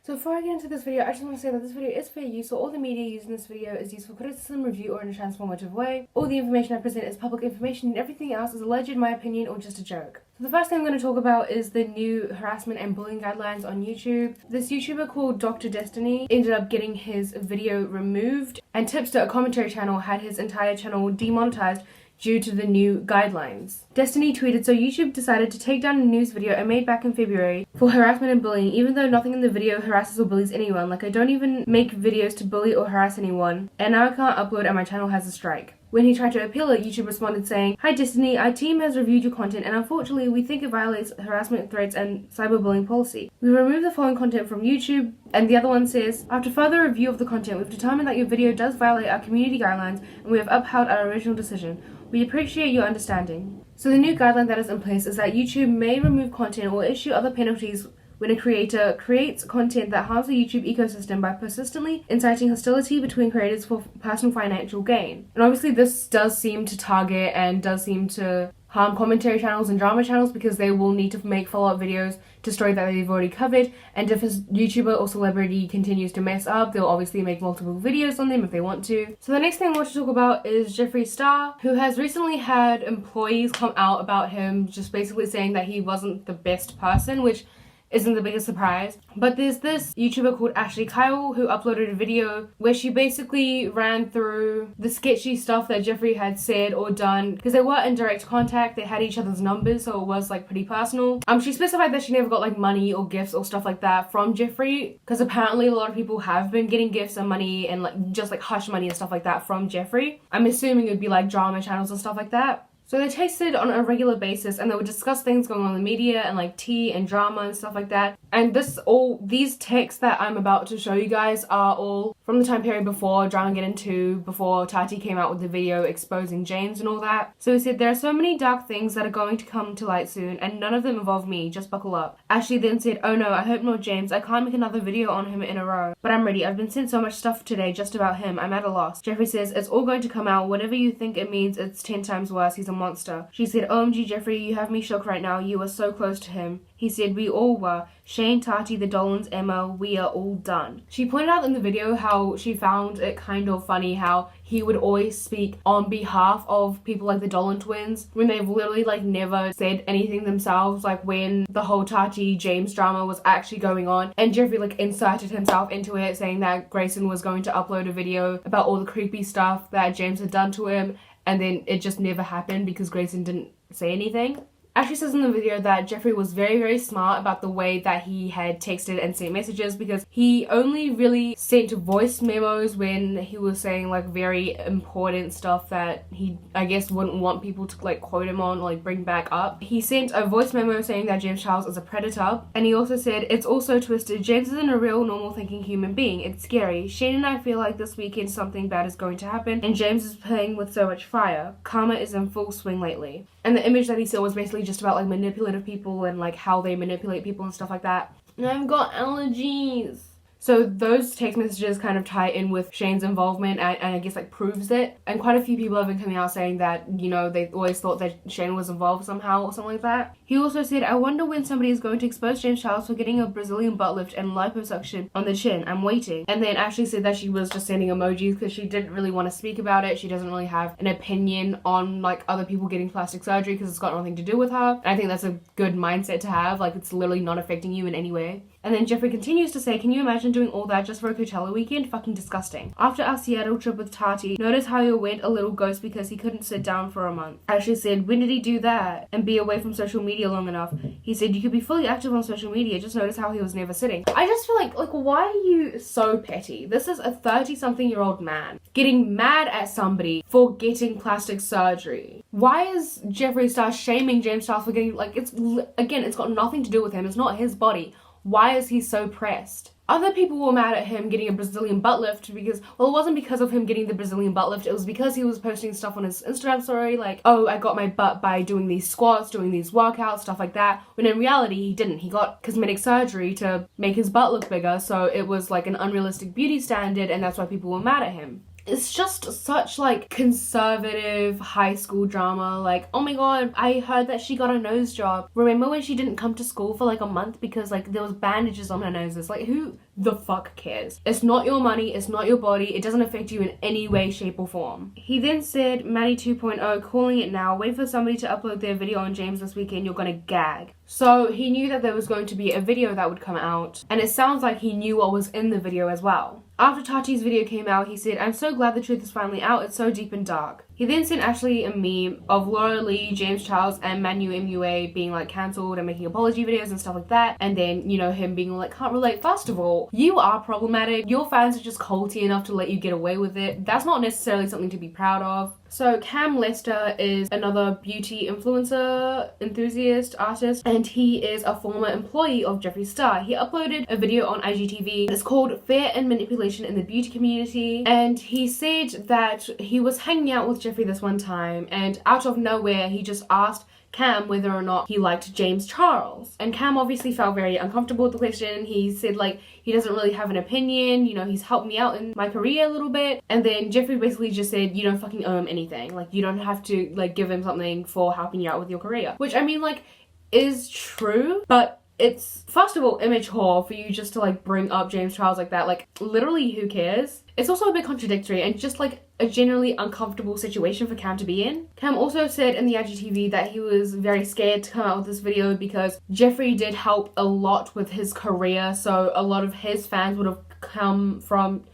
So before I get into this video, I just want to say that this video is fair use, so all the media used in this video is used for criticism, review, or in a transformative way. All the information I present is public information and everything else is alleged, in my opinion, or just a joke. So the first thing I'm going to talk about is the new harassment and bullying guidelines on YouTube. This YouTuber called Dr. Destiny ended up getting his video removed, and Tipster, a commentary channel, had his entire channel demonetized due to the new guidelines. Destiny tweeted, "So YouTube decided to take down a news video I made back in February for harassment and bullying, even though nothing in the video harasses or bullies anyone. Like, I don't even make videos to bully or harass anyone, and now I can't upload and my channel has a strike." When he tried to appeal it, YouTube responded saying, "Hi Destiny, our team has reviewed your content and unfortunately we think it violates harassment threats and cyberbullying policy. We removed the following content from YouTube." And the other one says, "After further review of the content, we've determined that your video does violate our community guidelines and we have upheld our original decision. We appreciate your understanding." So the new guideline that is in place is that YouTube may remove content or issue other penalties when a creator creates content that harms the YouTube ecosystem by persistently inciting hostility between creators for personal financial gain. And obviously this does seem to target and does seem to harm commentary channels and drama channels, because they will need to make follow-up videos to story that they've already covered, and if a YouTuber or celebrity continues to mess up, they'll obviously make multiple videos on them if they want to. So the next thing I want to talk about is Jeffree Star, who has recently had employees come out about him just basically saying that he wasn't the best person, which isn't the biggest surprise. But there's this YouTuber called Ashley Kyle who uploaded a video where she basically ran through the sketchy stuff that Jeffree had said or done, because they were in direct contact, they had each other's numbers, so it was like pretty personal. She specified that she never got like money or gifts or stuff like that from Jeffree, because apparently a lot of people have been getting gifts and money and like just like hush money and stuff like that from Jeffree. I'm assuming it would be like drama channels and stuff like that. So they texted on a regular basis and they would discuss things going on in the media and like tea and drama and stuff like that. And these texts that I'm about to show you guys are all from the time period before Drama Get Into, before Tati came out with the video exposing James and all that. So he said, "There are so many dark things that are going to come to light soon and none of them involve me, just buckle up." Ashley then said, "Oh no, I hope not James. I can't make another video on him in a row. But I'm ready. I've been sent so much stuff today just about him. I'm at a loss." Jeffree says, "It's all going to come out. Whatever you think it means, it's 10 times worse. He's a monster." She said, "OMG Jeffree, you have me shook right now. You were so close to him." He said, "We all were. Shane, Tati, the Dolans, Emma, we are all done." She pointed out in the video how she found it kind of funny how he would always speak on behalf of people like the Dolan twins when they've literally like never said anything themselves, like when the whole Tati James drama was actually going on and Jeffree like inserted himself into it, saying that Grayson was going to upload a video about all the creepy stuff that James had done to him, and then it just never happened because Grayson didn't say anything. Ashley says in the video that Jeffree was very, very smart about the way that he had texted and sent messages, because he only really sent voice memos when he was saying like very important stuff that he, I guess, wouldn't want people to like quote him on or like bring back up. He sent a voice memo saying that James Charles is a predator, and he also said, "It's all so twisted. James isn't a real normal thinking human being. It's scary. Shane and I feel like this weekend something bad is going to happen, and James is playing with so much fire. Karma is in full swing lately." And the image that he saw was basically just about like manipulative people and like how they manipulate people and stuff like that. And I've got allergies. So those text messages kind of tie in with Shane's involvement and I guess like proves it. And quite a few people have been coming out saying that, you know, they always thought that Shane was involved somehow or something like that. He also said, "I wonder when somebody is going to expose James Charles for getting a Brazilian butt lift and liposuction on the chin. I'm waiting." And then Ashley said that she was just sending emojis because she didn't really want to speak about it. She doesn't really have an opinion on like other people getting plastic surgery because it's got nothing to do with her. And I think that's a good mindset to have. Like, it's literally not affecting you in any way. And then Jeffree continues to say, "Can you imagine doing all that just for a Coachella weekend? Fucking disgusting. After our Seattle trip with Tati, notice how he went a little ghost because he couldn't sit down for a month." Ashley said, "When did he do that? And be away from social media long enough?" He said, "You could be fully active on social media, just notice how he was never sitting." I just feel like why are you so petty? This is a 30-something-year-old man getting mad at somebody for getting plastic surgery. Why is Jeffree Star shaming James Charles for getting, like, it's got nothing to do with him. It's not his body. Why is he so pressed? Other people were mad at him getting a Brazilian butt lift because, well, it wasn't because of him getting the Brazilian butt lift, it was because he was posting stuff on his Instagram story like, "Oh, I got my butt by doing these squats, doing these workouts," stuff like that, when in reality he didn't. He got cosmetic surgery to make his butt look bigger, so it was like an unrealistic beauty standard, and that's why people were mad at him. It's just such like conservative high school drama, like, "Oh my god, I heard that she got a nose job. Remember when she didn't come to school for like a month because like there was bandages on her noses?" Like, who the fuck cares? It's not your money, it's not your body, it doesn't affect you in any way, shape or form. He then said, Maddie 2.0, calling it now, wait for somebody to upload their video on James this weekend, you're gonna gag. So he knew that there was going to be a video that would come out, and it sounds like he knew what was in the video as well. After Tati's video came out, he said, I'm so glad the truth is finally out, it's so deep and dark. He then sent Ashley a meme of Laura Lee, James Charles, and Manu MUA being like cancelled and making apology videos and stuff like that. And then, you know, him being like, can't relate. First of all, you are problematic. Your fans are just culty enough to let you get away with it. That's not necessarily something to be proud of. So Cam Lester is another beauty influencer, enthusiast, artist, and he is a former employee of Jeffree Star. He uploaded a video on IGTV. It's called Fear and Manipulation in the Beauty Community, and he said that he was hanging out with Jeffree this one time, and out of nowhere he just asked Cam whether or not he liked James Charles. And Cam obviously felt very uncomfortable with the question. He said like he doesn't really have an opinion, you know, he's helped me out in my career a little bit. And then Jeffree basically just said, you don't fucking owe him anything. Like, you don't have to like give him something for helping you out with your career. Which, I mean, like, is true, but it's, first of all, immature for you just to like bring up James Charles like that. Like, literally, who cares? It's also a bit contradictory and just like a generally uncomfortable situation for Cam to be in. Cam also said in the IGTV that he was very scared to come out with this video because Jeffree did help a lot with his career, so a lot of his fans would have come from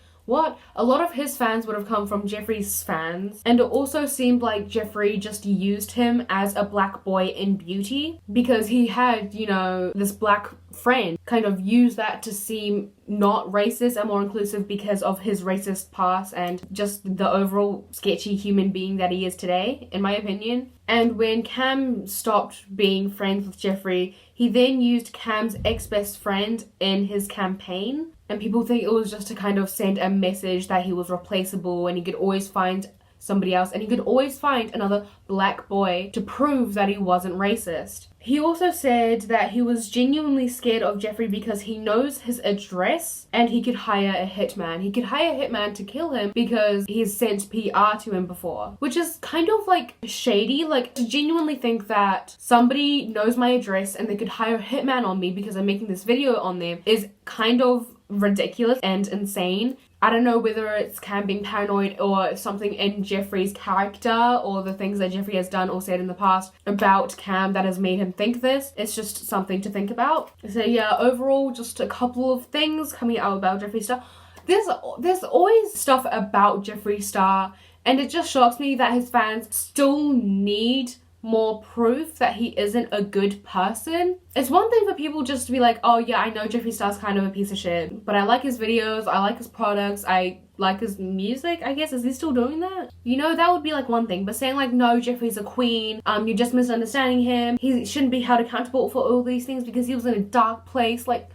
Jeffree's fans. And it also seemed like Jeffree just used him as a black boy in beauty because he had, you know, this black friend kind of use that to seem not racist and more inclusive because of his racist past and just the overall sketchy human being that he is today, in my opinion. And when Cam stopped being friends with Jeffree, he then used Cam's ex-best friend in his campaign. And people think it was just to kind of send a message that he was replaceable and he could always find somebody else and he could always find another black boy to prove that he wasn't racist. He also said that he was genuinely scared of Jeffree because he knows his address and he could hire a hitman. He could hire a hitman to kill him because he's sent PR to him before, which is kind of like shady. Like, to genuinely think that somebody knows my address and they could hire a hitman on me because I'm making this video on them is kind of ridiculous and insane. I don't know whether it's Cam being paranoid or something in Jeffree's character or the things that Jeffree has done or said in the past about Cam that has made him think this. It's just something to think about. So yeah, overall, just a couple of things coming out about Jeffree Star. There's always stuff about Jeffree Star, and it just shocks me that his fans still need more proof that he isn't a good person. It's one thing for people just to be like, oh yeah, I know Jeffree Star's kind of a piece of shit, but I like his videos, I like his products, I like his music, I guess. Is he still doing that? You know, that would be like one thing, but saying like, no, Jeffree's a queen, you're just misunderstanding him, he shouldn't be held accountable for all these things because he was in a dark place, like.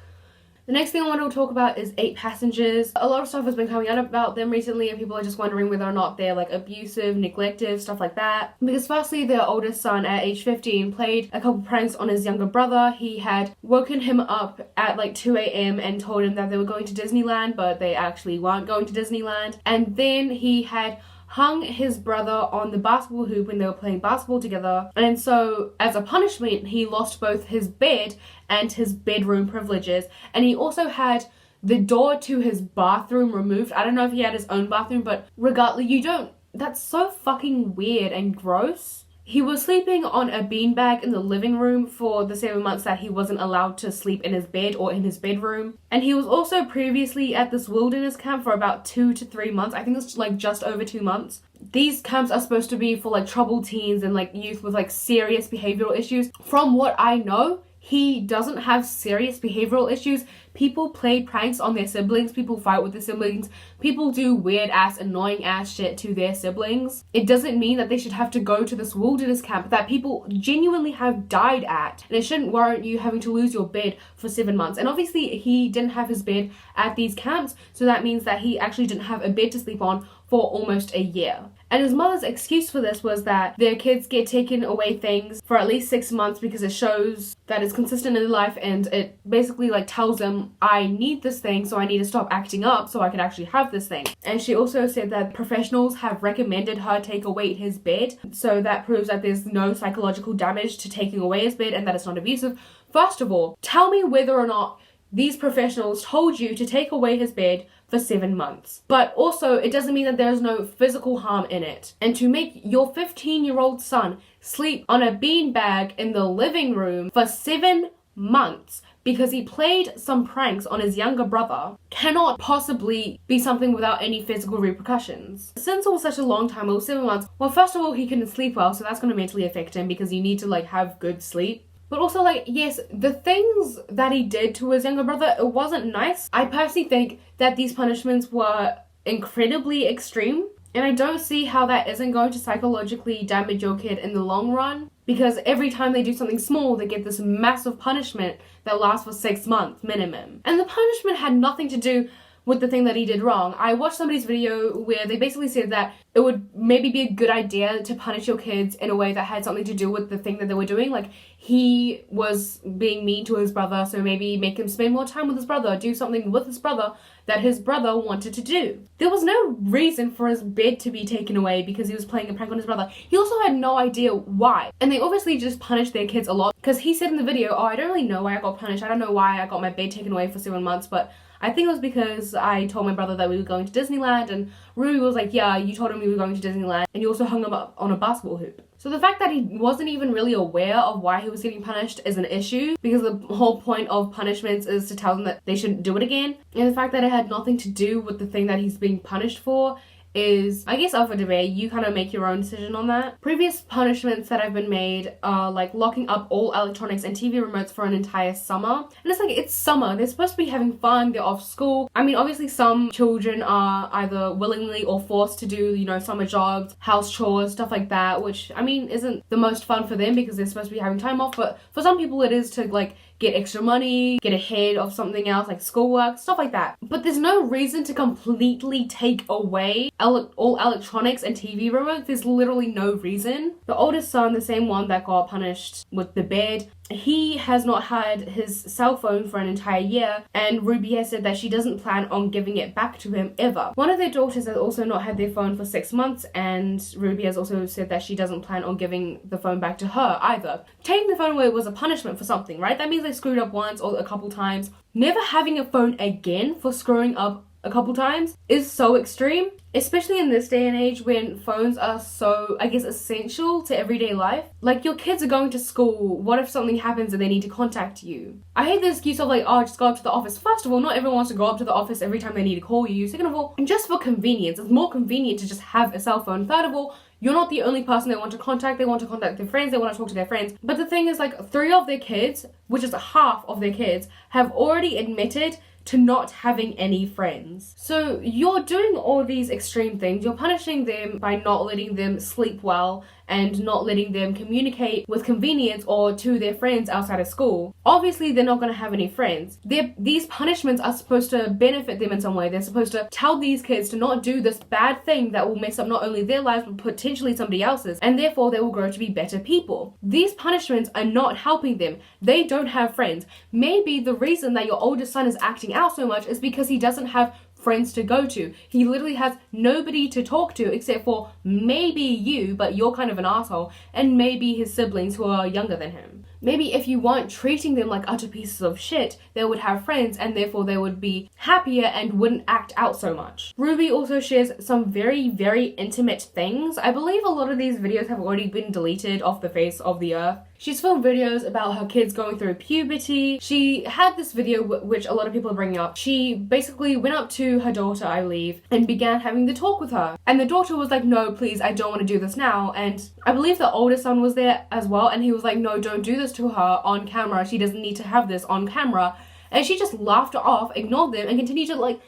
The next thing I want to talk about is 8 Passengers. A lot of stuff has been coming out about them recently and people are just wondering whether or not they're like abusive, neglective, stuff like that. Because firstly, their oldest son at age 15 played a couple pranks on his younger brother. He had woken him up at like 2 a.m. and told him that they were going to Disneyland, but they actually weren't going to Disneyland. And then he had hung his brother on the basketball hoop when they were playing basketball together, and so as a punishment he lost both his bed and his bedroom privileges, and he also had the door to his bathroom removed. I don't know if he had his own bathroom, but regardless, that's so fucking weird and gross. He was sleeping on a beanbag in the living room for the 7 months that he wasn't allowed to sleep in his bed or in his bedroom. And he was also previously at this wilderness camp for about 2 to 3 months. I think it's like just over 2 months. These camps are supposed to be for like troubled teens and like youth with like serious behavioral issues. From what I know, he doesn't have serious behavioral issues. People play pranks on their siblings, people fight with their siblings, people do weird ass, annoying ass shit to their siblings. It doesn't mean that they should have to go to this wilderness camp that people genuinely have died at. And it shouldn't warrant you having to lose your bed for 7 months. And obviously he didn't have his bed at these camps, so that means that he actually didn't have a bed to sleep on for almost a year. And his mother's excuse for this was that their kids get taken away things for at least 6 months because it shows that it's consistent in their life, and it basically like tells them, I need this thing, so I need to stop acting up so I can actually have this thing. And she also said that professionals have recommended her take away his bed, so that proves that there's no psychological damage to taking away his bed and that it's not abusive. First of all, tell me whether or not these professionals told you to take away his bed for 7 months. But also, it doesn't mean that there's no physical harm in it. And to make your 15-year-old son sleep on a beanbag in the living room for 7 months because he played some pranks on his younger brother cannot possibly be something without any physical repercussions. Since it was such a long time, it was 7 months, well, first of all, he couldn't sleep well, so that's going to mentally affect him because you need to like have good sleep. But also, like, yes, the things that he did to his younger brother, it wasn't nice. I personally think that these punishments were incredibly extreme, and I don't see how that isn't going to psychologically damage your kid in the long run, because every time they do something small, they get this massive punishment that lasts for 6 months minimum. And the punishment had nothing to do with the thing that he did wrong. I watched somebody's video where they basically said that it would maybe be a good idea to punish your kids in a way that had something to do with the thing that they were doing. Like, he was being mean to his brother, so maybe make him spend more time with his brother, do something with his brother that his brother wanted to do. There was no reason for his bed to be taken away because he was playing a prank on his brother. He also had no idea why. And they obviously just punish their kids a lot, because he said in the video, oh, I don't really know why I got punished. I don't know why I got my bed taken away for 7 months, but I think it was because I told my brother that we were going to Disneyland, and Ruby was like, yeah, you told him we were going to Disneyland, and you also hung him up on a basketball hoop. So the fact that he wasn't even really aware of why he was getting punished is an issue, because the whole point of punishments is to tell them that they shouldn't do it again. And the fact that it had nothing to do with the thing that he's being punished for is, I guess, up for debate. You kind of make your own decision on that. Previous punishments that have been made are like locking up all electronics and TV remotes for an entire summer. And it's like, it's summer, they're supposed to be having fun, they're off school. I mean, obviously some children are either willingly or forced to do, you know, summer jobs, house chores, stuff like that, which, I mean, isn't the most fun for them because they're supposed to be having time off, but for some people it is to like get extra money, get ahead of something else like schoolwork, stuff like that. But there's no reason to completely take away all electronics and TV remotes. There's literally no reason. The oldest son, the same one that got punished with the bed, he has not had his cell phone for an entire year, and Ruby has said that she doesn't plan on giving it back to him ever. One of their daughters has also not had their phone for 6 months, and Ruby has also said that she doesn't plan on giving the phone back to her either. Taking the phone away was a punishment for something, right? That means they screwed up once or a couple times. Never having a phone again for screwing up a couple times is so extreme, especially in this day and age when phones are so, I guess, essential to everyday life. Like, your kids are going to school, what if something happens and they need to contact you? I hate the excuse of like, oh, just go up to the office. First of all, not everyone wants to go up to the office every time they need to call you. Second of all, just for convenience, it's more convenient to just have a cell phone. Third of all, you're not the only person they want to contact. They want to contact their friends, they want to talk to their friends. But the thing is, like, 3 of their kids, which is half of their kids, have already admitted to not having any friends. So you're doing all these extreme things. You're punishing them by not letting them sleep well and not letting them communicate with convenience or to their friends outside of school. Obviously, they're not going to have any friends. These punishments are supposed to benefit them in some way. They're supposed to tell these kids to not do this bad thing that will mess up not only their lives, but potentially somebody else's, and therefore they will grow to be better people. These punishments are not helping them. They don't have friends. Maybe the reason that your oldest son is acting out so much is because he doesn't have friends to go to. He literally has nobody to talk to except for maybe you, but you're kind of an asshole, and maybe his siblings who are younger than him. Maybe if you weren't treating them like utter pieces of shit, they would have friends and therefore they would be happier and wouldn't act out so much. Ruby also shares some very, very intimate things. I believe a lot of these videos have already been deleted off the face of the earth. She's filmed videos about her kids going through puberty. She had this video which a lot of people are bringing up. She basically went up to her daughter, I believe, and began having the talk with her. And the daughter was like, no, please, I don't want to do this now. And I believe the older son was there as well, and he was like, no, don't do this to her on camera. She doesn't need to have this on camera. And she just laughed it off, ignored them, and continued to like,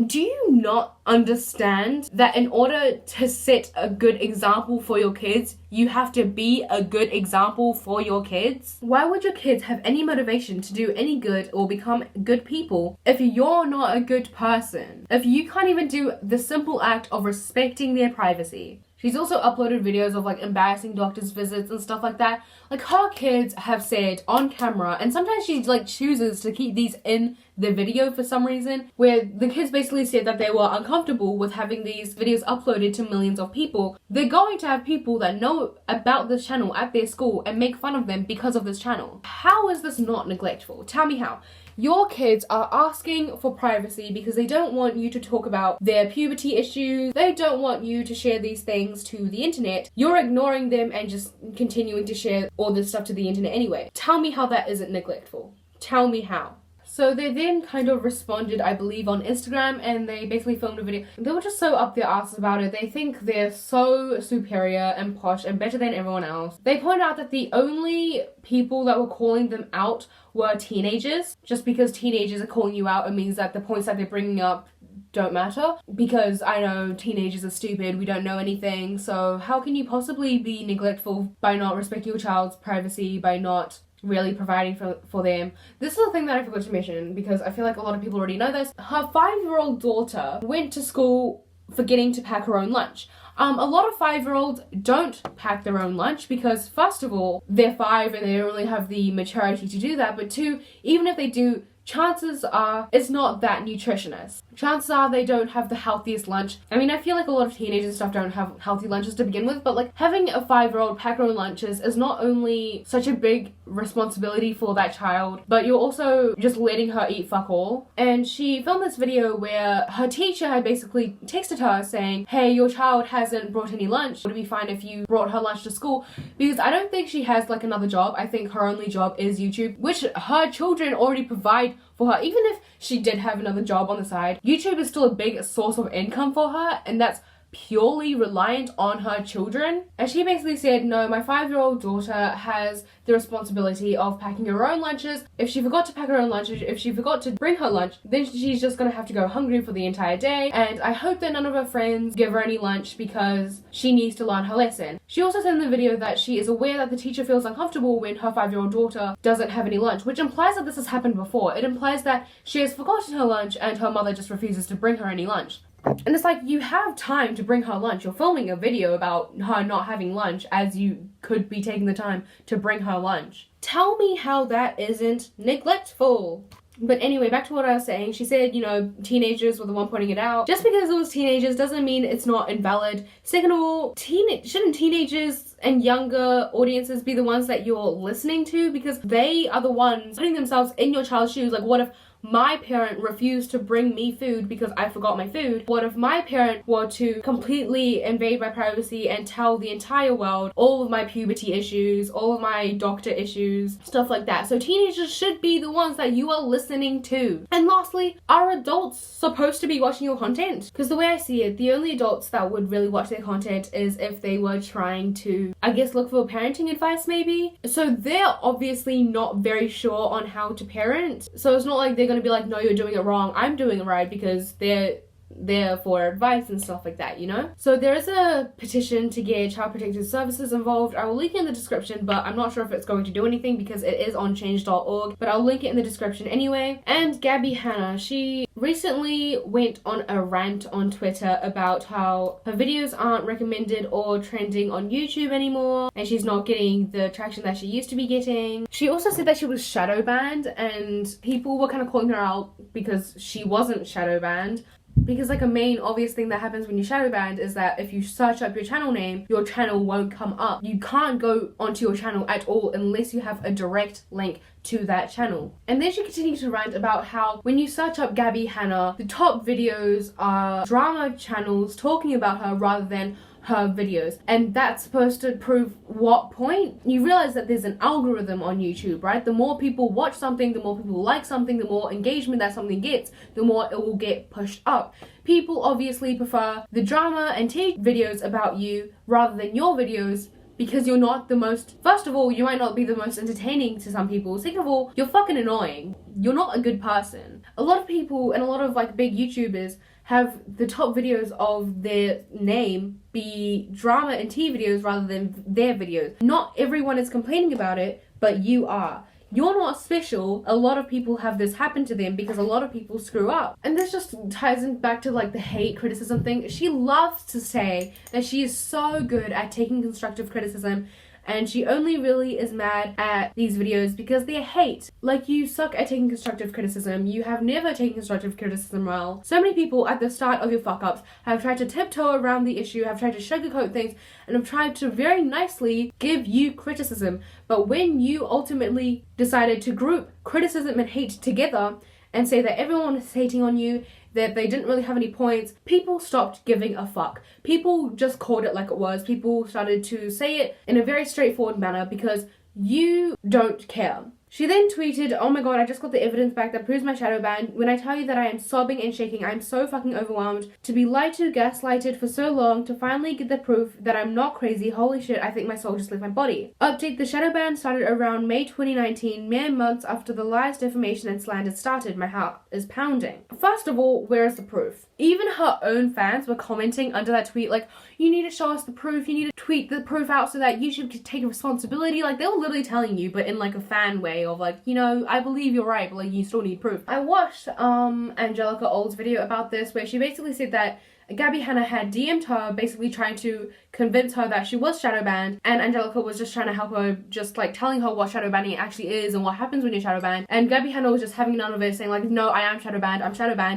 do you not understand that in order to set a good example for your kids, you have to be a good example for your kids? Why would your kids have any motivation to do any good or become good people if you're not a good person? If you can't even do the simple act of respecting their privacy? She's also uploaded videos of like embarrassing doctor's visits and stuff like that. Like, her kids have said on camera, and sometimes she like chooses to keep these in the video for some reason, where the kids basically said that they were uncomfortable with having these videos uploaded to millions of people. They're going to have people that know about this channel at their school and make fun of them because of this channel. How is this not neglectful? Tell me how. Your kids are asking for privacy because they don't want you to talk about their puberty issues. They don't want you to share these things to the internet. You're ignoring them and just continuing to share all this stuff to the internet anyway. Tell me how that isn't neglectful. Tell me how. So they then kind of responded, I believe, on Instagram, and they basically filmed a video. They were just so up their asses about it. They think they're so superior and posh and better than everyone else. They pointed out that the only people that were calling them out were teenagers. Just because teenagers are calling you out, it means that the points that they're bringing up don't matter. Because I know teenagers are stupid, we don't know anything, so how can you possibly be neglectful by not respecting your child's privacy, by not really providing for them? This is the thing that I forgot to mention because I feel like a lot of people already know this. Her 5-year-old daughter went to school forgetting to pack her own lunch. A lot of 5-year-olds don't pack their own lunch because, first of all, they're 5 and they don't really have the maturity to do that, but 2, even if they do, chances are it's not that nutritious. Chances are they don't have the healthiest lunch. I mean, I feel like a lot of teenagers and stuff don't have healthy lunches to begin with, but like having a 5-year-old pack her own lunches is not only such a big responsibility for that child, but you're also just letting her eat fuck all. And she filmed this video where her teacher had basically texted her saying, hey, your child hasn't brought any lunch. Would it be fine if you brought her lunch to school? Because I don't think she has like another job. I think her only job is YouTube, which her children already provide for her. Even if she did have another job on the side, YouTube is still a big source of income for her, and that's purely reliant on her children. And she basically said, no, my 5-year-old daughter has the responsibility of packing her own lunches. If she forgot to pack her own lunch, if she forgot to bring her lunch, then she's just gonna have to go hungry for the entire day. And I hope that none of her friends give her any lunch because she needs to learn her lesson. She also said in the video that she is aware that the teacher feels uncomfortable when her 5-year-old daughter doesn't have any lunch, which implies that this has happened before. It implies that she has forgotten her lunch and her mother just refuses to bring her any lunch. And it's like, you have time to bring her lunch. You're filming a video about her not having lunch as you could be taking the time to bring her lunch. Tell me how that isn't neglectful. But anyway, back to what I was saying. She said, you know, teenagers were the one pointing it out. Just because it was teenagers doesn't mean it's not invalid. Second of all, shouldn't teenagers and younger audiences be the ones that you're listening to? Because they are the ones putting themselves in your child's shoes. Like, what if my parent refused to bring me food because I forgot my food? What if my parent were to completely invade my privacy and tell the entire world all of my puberty issues, all of my doctor issues, stuff like that? So teenagers should be the ones that you are listening to. And lastly, are adults supposed to be watching your content? Because the way I see it, the only adults that would really watch their content is if they were trying to, I guess, look for parenting advice maybe. So they're obviously not very sure on how to parent. So it's not like they're gonna be like, no, you're doing it wrong, I'm doing it right, because they're there for advice and stuff like that, you know? So there is a petition to get Child Protective Services involved. I will link it in the description, but I'm not sure if it's going to do anything because it is on change.org, but I'll link it in the description anyway. And Gabby Hanna, she recently went on a rant on Twitter about how her videos aren't recommended or trending on YouTube anymore, and she's not getting the traction that she used to be getting. She also said that she was shadow banned, and people were kind of calling her out because she wasn't shadow banned. Because like a main obvious thing that happens when you're shadow banned is that if you search up your channel name, your channel won't come up. You can't go onto your channel at all unless you have a direct link to that channel. And then she continued to rant about how when you search up Gabby Hanna, the top videos are drama channels talking about her rather than her videos. And that's supposed to prove what point? You realize that there's an algorithm on YouTube, right? The more people watch something, the more people like something, the more engagement that something gets, the more it will get pushed up. People obviously prefer the drama and tea videos about you rather than your videos because you're not the most, first of all, you might not be the most entertaining to some people. Second of all, you're fucking annoying. You're not a good person. A lot of people and a lot of like big YouTubers have the top videos of their name be drama and tea videos rather than their videos. Not everyone is complaining about it, but you are. You're not special. A lot of people have this happen to them because a lot of people screw up. And this just ties in back to like the hate criticism thing. She loves to say that she is so good at taking constructive criticism and she only really is mad at these videos because they're hate. Like, you suck at taking constructive criticism. You have never taken constructive criticism well. So many people at the start of your fuck-ups have tried to tiptoe around the issue, have tried to sugarcoat things, and have tried to very nicely give you criticism. But when you ultimately decided to group criticism and hate together and say that everyone is hating on you, that they didn't really have any points, people stopped giving a fuck. People just called it like it was. People started to say it in a very straightforward manner because you don't care. She then tweeted, "Oh my god, I just got the evidence back that proves my shadow ban. When I tell you that I am sobbing and shaking, I'm so fucking overwhelmed. To be lied to, gaslighted for so long, to finally get the proof that I'm not crazy. Holy shit, I think my soul just left my body." Update: the shadow ban started around May 2019, mere months after the lies, defamation, and slander started. My heart is pounding. First of all, where is the proof? Even her own fans were commenting under that tweet like, you need to show us the proof, you need to tweet the proof out so that YouTube can take responsibility. Like, they were literally telling you, but in like a fan way of like, you know, I believe you're right, but like, you still need proof. I watched Angelica Old's video about this, where she basically said that Gabby Hanna had DM'd her, basically trying to convince her that she was shadow banned, and Angelica was just trying to help her, just like telling her what shadow banning actually is and what happens when you're shadow banned. And Gabby Hanna was just having none of it, saying like, no, I am shadow banned,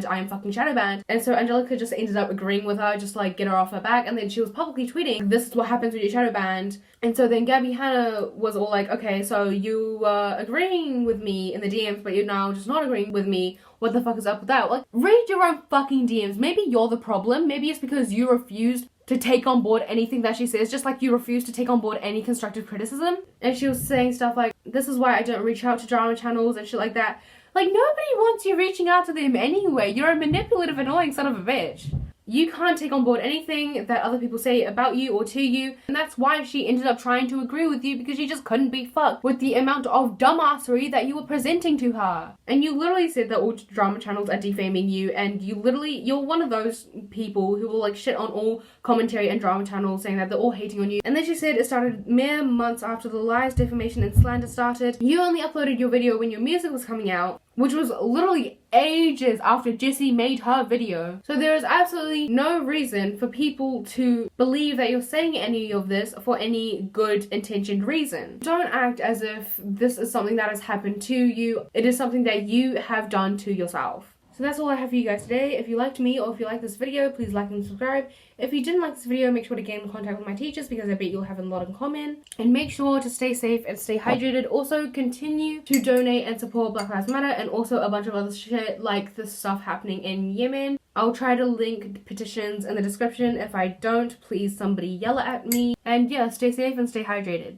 I am fucking shadow banned. And so Angelica just ended up agreeing with her, just like get her off her back, and then she was publicly tweeting, this is what happens when you're shadow banned. And so then Gabby Hanna was all like, okay, so you were agreeing with me in the DMs, but you're now just not agreeing with me. What the fuck is up with that? Like, read your own fucking DMs. Maybe you're the problem. Maybe it's because you refused to take on board anything that she says, just like you refuse to take on board any constructive criticism. And she was saying stuff like, this is why I don't reach out to drama channels and shit like that. Like, nobody wants you reaching out to them anyway. You're a manipulative, annoying son of a bitch. You can't take on board anything that other people say about you or to you, and that's why she ended up trying to agree with you, because she just couldn't be fucked with the amount of dumbassery that you were presenting to her. And you literally said that all drama channels are defaming you, and you're one of those people who will like shit on all commentary and drama channels, saying that they're all hating on you. And then she said it started mere months after the lies, defamation, and slander started. You only uploaded your video when your music was coming out, which was literally ages after Jessie made her video. So there is absolutely no reason for people to believe that you're saying any of this for any good intentioned reason. Don't act as if this is something that has happened to you. It is something that you have done to yourself. So that's all I have for you guys today. If you liked me or if you liked this video, please like and subscribe. If you didn't like this video, make sure to get in contact with my teachers, because I bet you'll have a lot in common. And make sure to stay safe and stay hydrated. Also, continue to donate and support Black Lives Matter, and also a bunch of other shit like the stuff happening in Yemen. I'll try to link petitions in the description. If I don't, please somebody yell at me. And yeah, stay safe and stay hydrated.